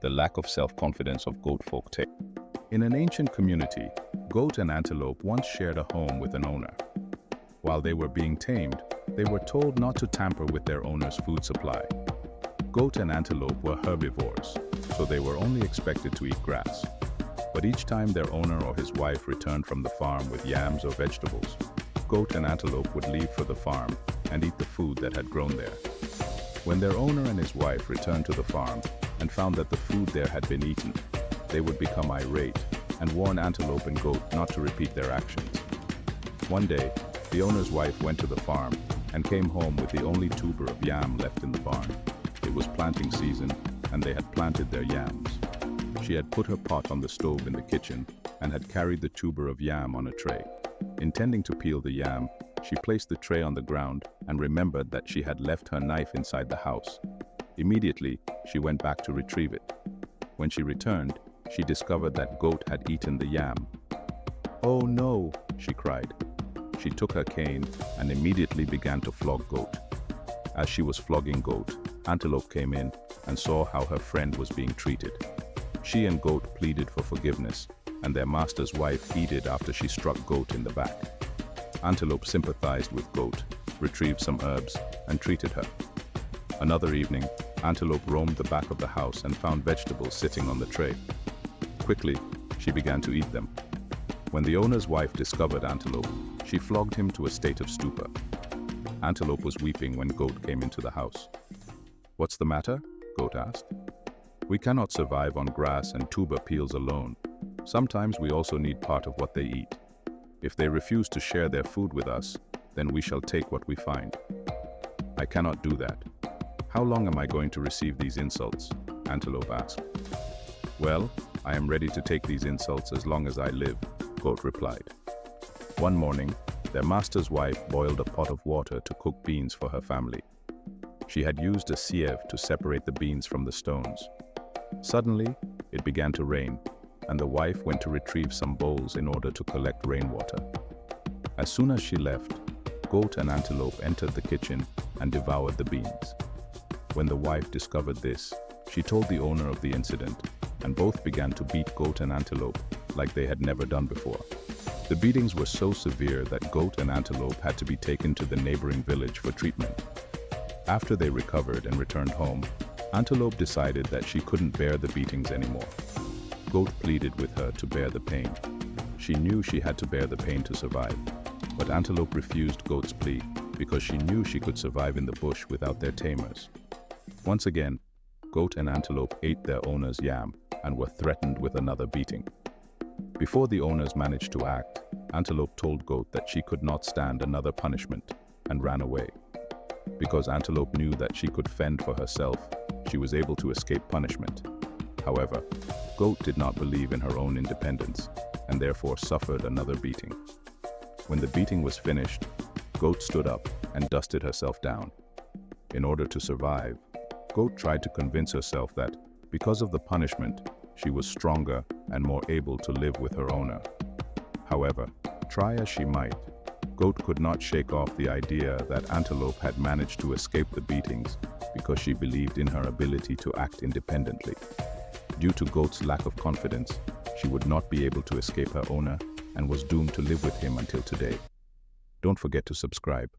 the lack of self-confidence of goat folk tale. In an ancient community, goat and antelope once shared a home with an owner. While they were being tamed, they were told not to tamper with their owner's food supply. Goat and antelope were herbivores, so they were only expected to eat grass. But each time their owner or his wife returned from the farm with yams or vegetables, goat and antelope would leave for the farm and eat the food that had grown there. When their owner and his wife returned to the farm and found that the food there had been eaten, they would become irate and warn antelope and goat not to repeat their actions. One day, the owner's wife went to the farm and came home with the only tuber of yam left in the barn. It was planting season, and they had planted their yams. She had put her pot on the stove in the kitchen and had carried the tuber of yam on a tray. Intending to peel the yam, she placed the tray on the ground and remembered that she had left her knife inside the house. Immediately, she went back to retrieve it. When she returned, she discovered that goat had eaten the yam. "Oh no," she cried. She took her cane and immediately began to flog goat. As she was flogging goat, antelope came in and saw how her friend was being treated. She and goat pleaded for forgiveness, and their master's wife heeded after she struck goat in the back. Antelope sympathized with goat, retrieved some herbs, and treated her. Another evening, antelope roamed the back of the house and found vegetables sitting on the tray. Quickly, she began to eat them. When the owner's wife discovered antelope, she flogged him to a state of stupor. Antelope was weeping when goat came into the house. "What's the matter?" goat asked. "We cannot survive on grass and tuber peels alone. Sometimes we also need part of what they eat. If they refuse to share their food with us, then we shall take what we find." "I cannot do that. How long am I going to receive these insults?" Antelope asked. "Well, I am ready to take these insults as long as I live," goat replied. One morning, their master's wife boiled a pot of water to cook beans for her family. She had used a sieve to separate the beans from the stones. Suddenly, it began to rain, and the wife went to retrieve some bowls in order to collect rainwater. As soon as she left, goat and antelope entered the kitchen and devoured the beans. When the wife discovered this, she told the owner of the incident, and both began to beat goat and antelope like they had never done before. The beatings were so severe that goat and antelope had to be taken to the neighboring village for treatment. After they recovered and returned home, Antelope decided that she couldn't bear the beatings anymore. Goat pleaded with her to bear the pain. She knew she had to bear the pain to survive, but Antelope refused Goat's plea because she knew she could survive in the bush without their tamers. Once again, Goat and Antelope ate their owner's yam and were threatened with another beating. Before the owners managed to act, Antelope told Goat that she could not stand another punishment and ran away. Because Antelope knew that she could fend for herself, she was able to escape punishment. However, Goat did not believe in her own independence and therefore suffered another beating. When the beating was finished, Goat stood up and dusted herself down. In order to survive, Goat tried to convince herself that, because of the punishment, she was stronger and more able to live with her owner. However, try as she might, Goat could not shake off the idea that Antelope had managed to escape the beatings because she believed in her ability to act independently. Due to Goat's lack of confidence, she would not be able to escape her owner and was doomed to live with him until today. Don't forget to subscribe.